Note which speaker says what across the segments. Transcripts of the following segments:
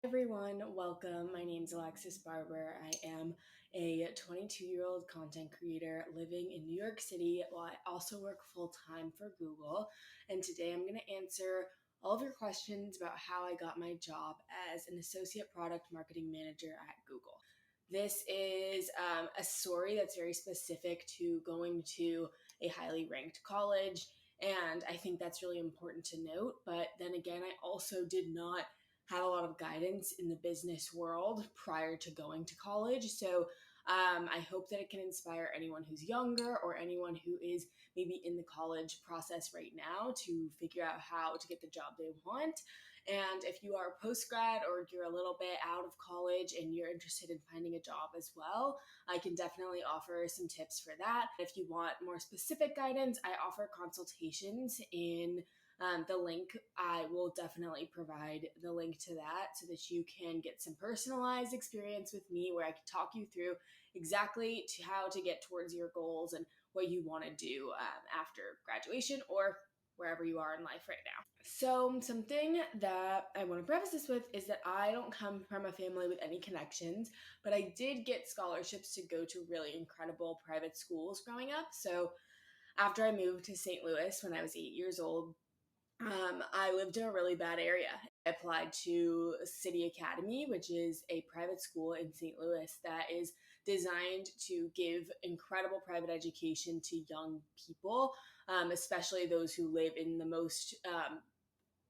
Speaker 1: Everyone, welcome. My name is Alexis Barber. I am a 22-year-old content creator living in New York City while I also work full-time for Google. And today I'm going to answer all of your questions about how I got my job as an associate product marketing manager at Google. This is a story that's very specific to going to a highly ranked college, and I think that's really important to note. But then again, I also did not have a lot of guidance in the business world prior to going to college. So I hope that it can inspire anyone who's younger or anyone who is maybe in the college process right now to figure out how to get the job they want. And if you are a post grad or you're a little bit out of college and you're interested in finding a job as well, I can definitely offer some tips for that. If you want more specific guidance, I offer consultations in the link. I will definitely provide the link to that so that you can get some personalized experience with me where I can talk you through exactly how to get towards your goals and what you want to do after graduation or wherever you are in life right now. So something that I want to preface this with is that I don't come from a family with any connections, but I did get scholarships to go to really incredible private schools growing up. So after I moved to St. Louis when I was 8 years old, I lived in a really bad area. I applied to City Academy, which is a private school in St. Louis that is designed to give incredible private education to young people, especially those who live in the most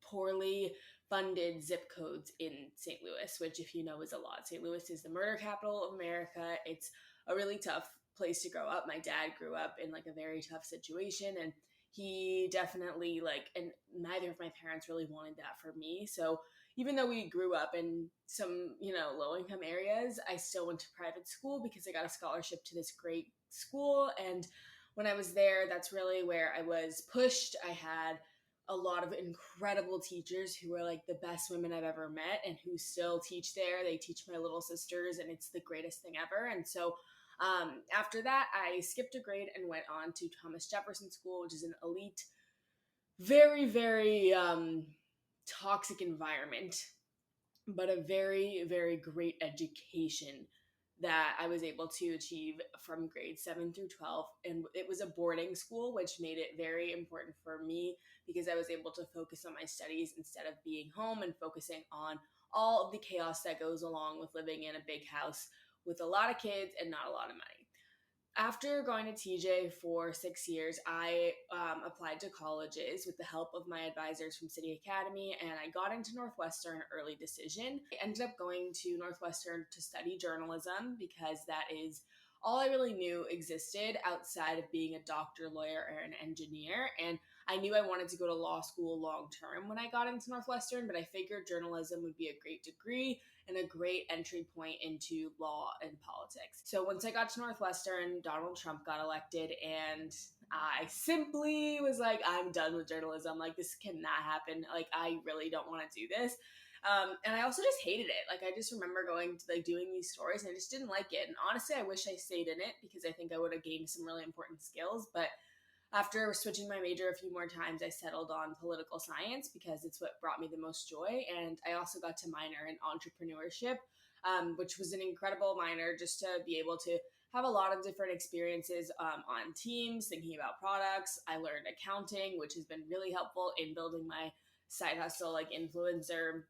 Speaker 1: poorly funded zip codes in St. Louis, which, if you know, is a lot. St. Louis is the murder capital of America. It's a really tough place to grow up. My dad grew up in like a very tough situation, and he definitely and neither of my parents really wanted that for me. So even though we grew up in some, low income areas, I still went to private school because I got a scholarship to this great school. And when I was there, that's really where I was pushed. I had a lot of incredible teachers who were like the best women I've ever met and who still teach there. They teach my little sisters, and it's the greatest thing ever. And so after that, I skipped a grade and went on to Thomas Jefferson School, which is an elite, very, very toxic environment, but a very, very great education that I was able to achieve from grade 7 through 12. And it was a boarding school, which made it very important for me because I was able to focus on my studies instead of being home and focusing on all of the chaos that goes along with living in a big house with a lot of kids and not a lot of money. After going to TJ for 6 years, I applied to colleges with the help of my advisors from City Academy, and I got into Northwestern early decision. I ended up going to Northwestern to study journalism because that is all I really knew existed outside of being a doctor, lawyer, or an engineer. And I knew I wanted to go to law school long term when I got into Northwestern, but I figured journalism would be a great degree and a great entry point into law and politics. So once I got to Northwestern, Donald Trump got elected, and I simply was like, I'm done with journalism. Like, this cannot happen. Like, I really don't want to do this. And I also just hated it. Like, I just remember going to doing these stories, and I just didn't like it. And honestly, I wish I stayed in it because I think I would have gained some really important skills. But after switching my major a few more times, I settled on political science because it's what brought me the most joy. And I also got to minor in entrepreneurship, which was an incredible minor just to be able to have a lot of different experiences on teams, thinking about products. I learned accounting, which has been really helpful in building my side hustle, like influencer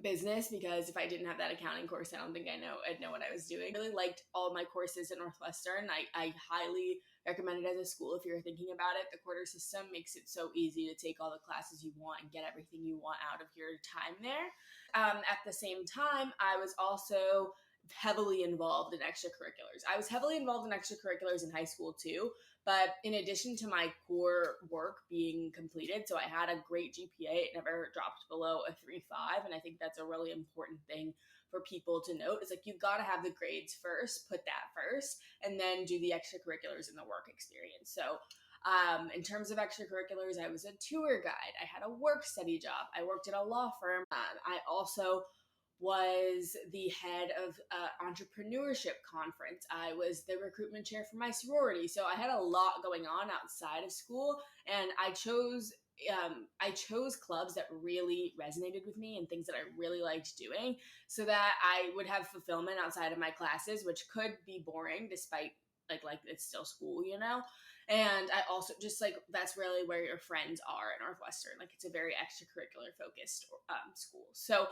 Speaker 1: business, because if I didn't have that accounting course, I don't think I'd know what I was doing. I really liked all my courses at Northwestern. I highly recommend it as a school if you're thinking about it. The quarter system makes it so easy to take all the classes you want and get everything you want out of your time there. At the same time, I was also heavily involved in extracurriculars. I was heavily involved in extracurriculars in high school too, but in addition to my core work being completed, so I had a great GPA. It never dropped below a 3.5, and I think that's a really important thing for people to note. It's like, you've got to have the grades first, put that first, and then do the extracurriculars and the work experience. So in terms of extracurriculars, I was a tour guide. I had a work study job. I worked at a law firm. I also was the head of entrepreneurship conference. I was the recruitment chair for my sorority. So I had a lot going on outside of school, and I chose I chose clubs that really resonated with me and things that I really liked doing so that I would have fulfillment outside of my classes, which could be boring despite like it's still school, you know? And I also just like, that's really where your friends are at Northwestern. Like it's a very extracurricular focused school. So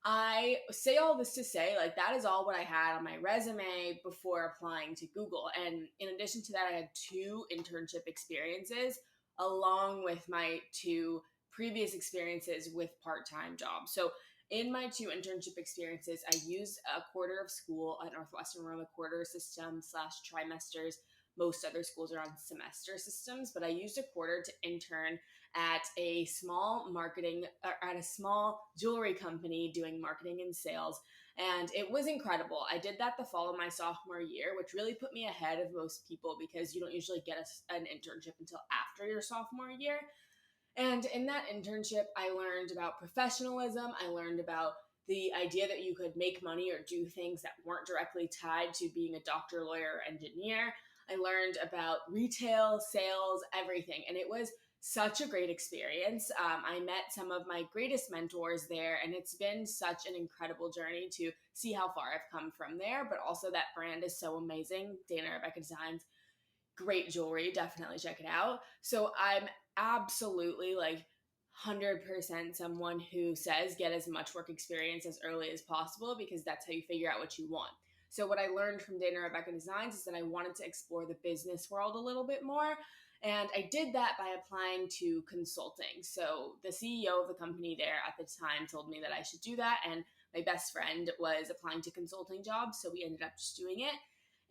Speaker 1: I say all this to say, like, that is all what I had on my resume before applying to Google. And in addition to that, I had 2 internship experiences along with my 2 previous experiences with part-time jobs. So in my 2 internship experiences, I used a quarter of school at Northwestern. We're on the quarter system / trimesters. Most other schools are on semester systems, but I used a quarter to intern at a small jewelry company doing marketing and sales. And it was incredible. I did that the fall of my sophomore year, which really put me ahead of most people because you don't usually get an internship until after your sophomore year. And in that internship, I learned about professionalism. I learned about the idea that you could make money or do things that weren't directly tied to being a doctor, lawyer, or engineer. I learned about retail, sales, everything. And it was such a great experience. I met some of my greatest mentors there, and it's been such an incredible journey to see how far I've come from there. But also, that brand is so amazing. Dana Rebecca Designs, great jewelry. Definitely check it out. So I'm absolutely like 100% someone who says get as much work experience as early as possible because that's how you figure out what you want. So what I learned from Dana Rebecca Designs is that I wanted to explore the business world a little bit more. And I did that by applying to consulting. So the CEO of the company there at the time told me that I should do that. And my best friend was applying to consulting jobs. So we ended up just doing it.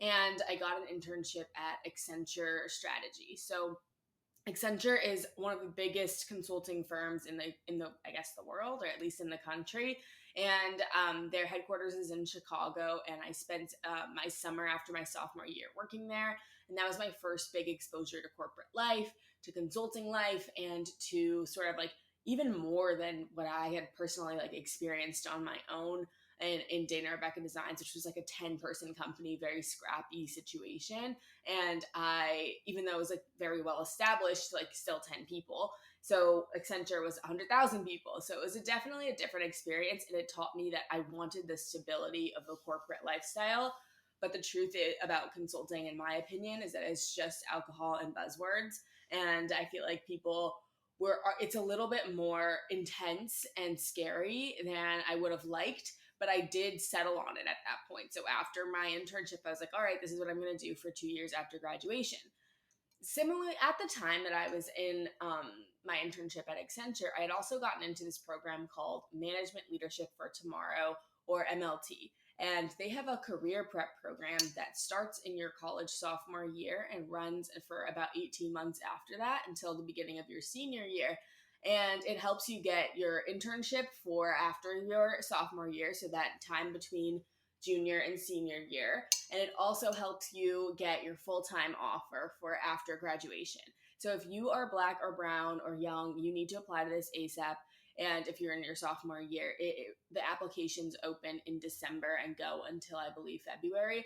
Speaker 1: And I got an internship at Accenture Strategy. So Accenture is one of the biggest consulting firms in the I guess the world, or at least in the country. And their headquarters is in Chicago. And I spent my summer after my sophomore year working there. And that was my first big exposure to corporate life, to consulting life, and to sort of like even more than what I had personally like experienced on my own in Dana Rebecca Designs, which was like a 10-person company, very scrappy situation. And I, even though it was like very well established, like still 10 people. So Accenture was 100,000 people. So it was definitely a different experience. And it taught me that I wanted the stability of the corporate lifestyle. But the truth about consulting, in my opinion, is that it's just alcohol and buzzwords. And I feel like it's a little bit more intense and scary than I would have liked. But I did settle on it at that point. So after my internship, I was like, all right, this is what I'm going to do for 2 years after graduation. Similarly, at the time that I was in my internship at Accenture, I had also gotten into this program called Management Leadership for Tomorrow, or MLT. And they have a career prep program that starts in your college sophomore year and runs for about 18 months after that until the beginning of your senior year. And it helps you get your internship for after your sophomore year, so that time between junior and senior year. And it also helps you get your full-time offer for after graduation. So if you are Black or brown or young, you need to apply to this ASAP. And if you're in your sophomore year, the applications open in December and go until, I believe, February.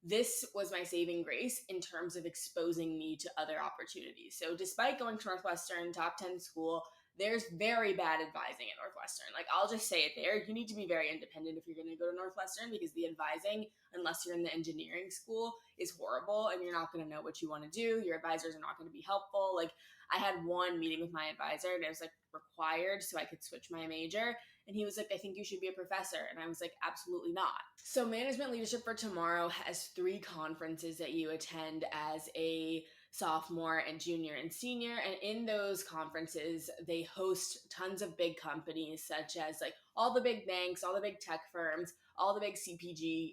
Speaker 1: This was my saving grace in terms of exposing me to other opportunities. So despite going to Northwestern, top 10 school, there's very bad advising at Northwestern. Like, I'll just say it there. You need to be very independent if you're going to go to Northwestern, because the advising, unless you're in the engineering school, is horrible, and you're not going to know what you want to do. Your advisors are not going to be helpful. Like, I had one meeting with my advisor, and it was like required so I could switch my major. And he was like, I think you should be a professor. And I was like, absolutely not. So Management Leadership for Tomorrow has 3 conferences that you attend as a sophomore and junior and senior. And in those conferences, they host tons of big companies, such as like all the big banks, all the big tech firms, all the big CPG,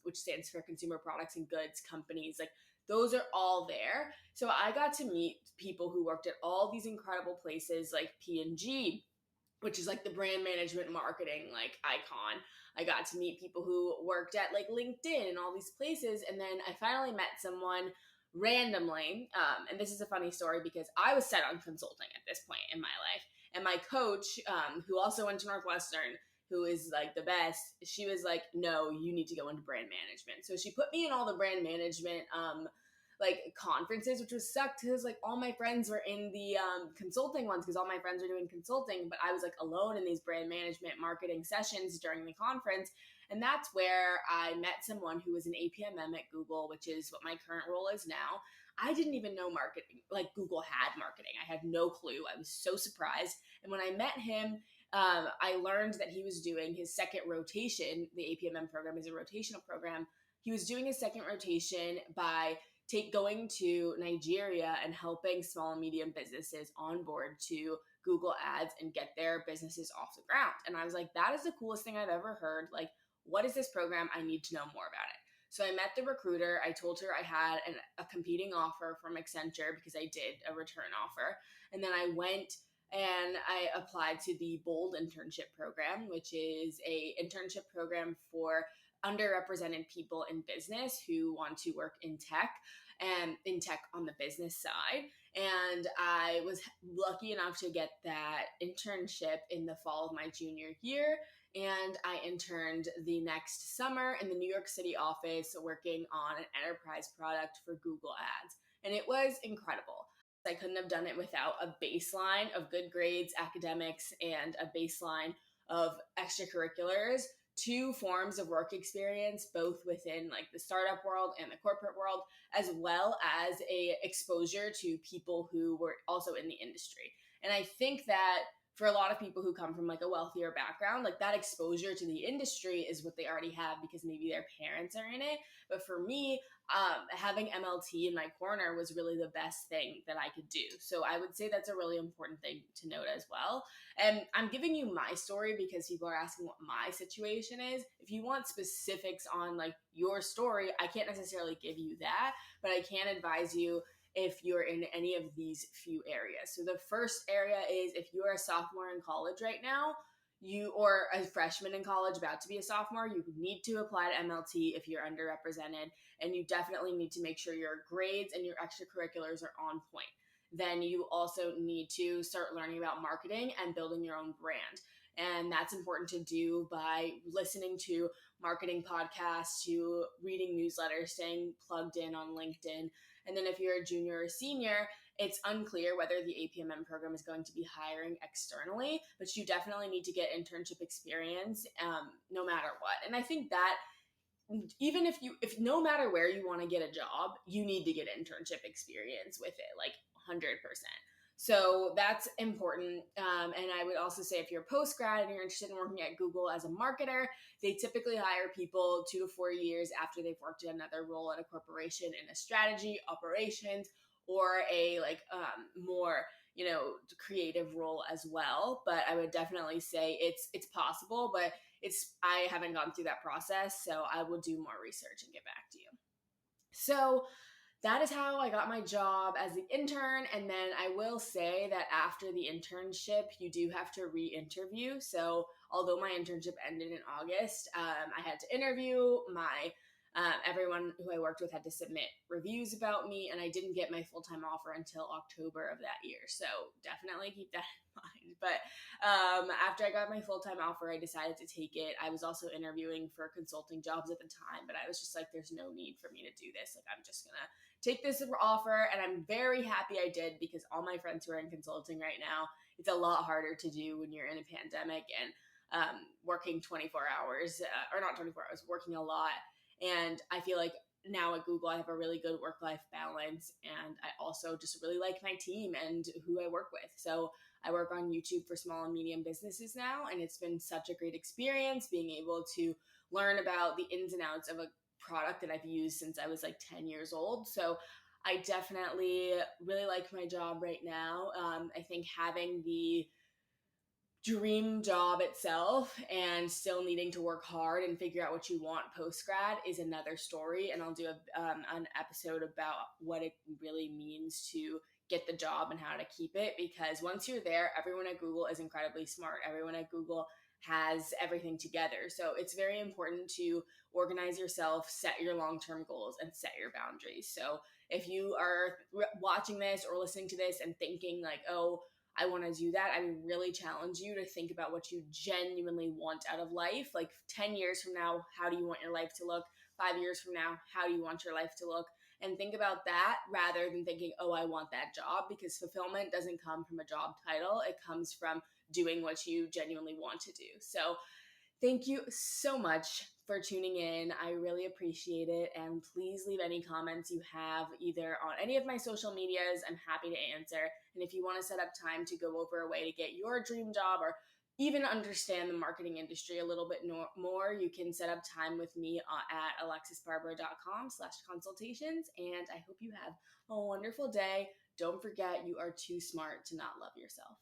Speaker 1: which stands for Consumer Products and Goods companies. Like, those are all there. So I got to meet people who worked at all these incredible places like P&G, which is like the brand management marketing like icon. I got to meet people who worked at like LinkedIn and all these places. And then I finally met someone randomly. And this is a funny story because I was set on consulting at this point in my life. And my coach, who also went to Northwestern, who is like the best, she was like, no, you need to go into brand management. So she put me in all the brand management like conferences, which was sucked because like all my friends were in the consulting ones because all my friends were doing consulting, but I was like alone in these brand management marketing sessions during the conference. And that's where I met someone who was an APMM at Google, which is what my current role is now. I didn't even know marketing, like Google had marketing. I had no clue. I was so surprised. And when I met him, I learned that he was doing his second rotation. The APMM program is a rotational program. He was doing his second rotation by going to Nigeria and helping small and medium businesses onboard to Google Ads and get their businesses off the ground. And I was like, that is the coolest thing I've ever heard. Like, what is this program? I need to know more about it. So I met the recruiter. I told her I had a competing offer from Accenture because I did a return offer. And then I went and I applied to the BOLD internship program, which is a internship program for underrepresented people in business who want to work in tech and in tech on the business side. And I was lucky enough to get that internship in the fall of my junior year. And I interned the next summer in the New York City office working on an enterprise product for Google Ads. And it was incredible. I couldn't have done it without a baseline of good grades, academics, and a baseline of extracurriculars, two forms of work experience, both within like the startup world and the corporate world, as well as a exposure to people who were also in the industry. And I think that for a lot of people who come from like a wealthier background, like that exposure to the industry is what they already have because maybe their parents are in it. But for me, having MLT in my corner was really the best thing that I could do. So I would say that's a really important thing to note as well. And I'm giving you my story because people are asking what my situation is. If you want specifics on like your story, I can't necessarily give you that, but I can advise you if you're in any of these few areas. So the first area is if you're a sophomore in college right now, or a freshman in college about to be a sophomore, you need to apply to MLT if you're underrepresented, and you definitely need to make sure your grades and your extracurriculars are on point. Then you also need to start learning about marketing and building your own brand. And that's important to do by listening to marketing podcasts, to reading newsletters, staying plugged in on LinkedIn. And then if you're a junior or senior, it's unclear whether the APMM program is going to be hiring externally, but you definitely need to get internship experience no matter what. And I think that even if no matter where you want to get a job, you need to get internship experience with it, like 100%. So that's important. And I would also say if you're a post-grad and you're interested in working at Google as a marketer, they typically hire people 2 to 4 years after they've worked in another role at a corporation in a strategy, operations, or a more creative role as well. But I would definitely say it's possible, but I haven't gone through that process, so I will do more research and get back to you. So that is how I got my job as the intern. And then I will say that after the internship, you do have to re-interview. So although my internship ended in August, I had to interview. Everyone who I worked with had to submit reviews about me, and I didn't get my full-time offer until October of that year. So definitely keep that in mind. But after I got my full-time offer, I decided to take it. I was also interviewing for consulting jobs at the time, but I was just like, there's no need for me to do this. Like, I'm just going to take this offer, and I'm very happy I did because all my friends who are in consulting right now, it's a lot harder to do when you're in a pandemic and working 24 hours, or not 24 hours, working a lot. And I feel like now at Google, I have a really good work-life balance, and I also just really like my team and who I work with. So I work on YouTube for small and medium businesses now, and it's been such a great experience being able to learn about the ins and outs of a product that I've used since I was like 10 years old. So I definitely really like my job right now. I think having the dream job itself and still needing to work hard and figure out what you want post-grad is another story. And I'll do an episode about what it really means to get the job and how to keep it, because once you're there, everyone at Google is incredibly smart. Everyone at Google has everything together. So it's very important to organize yourself, set your long-term goals, and set your boundaries. So if you are watching this or listening to this and thinking like, oh, I want to do that, I would really challenge you to think about what you genuinely want out of life. Like 10 years from now, how do you want your life to look? 5 years from now, how do you want your life to look? and think about that rather than thinking, oh, I want that job, because fulfillment doesn't come from a job title. It comes from doing what you genuinely want to do. So thank you so much for tuning in. I really appreciate it. And please leave any comments you have either on any of my social medias. I'm happy to answer. And if you want to set up time to go over a way to get your dream job or even understand the marketing industry a little bit more, you can set up time with me at alexisbarber.com/consultations. And I hope you have a wonderful day. Don't forget, you are too smart to not love yourself.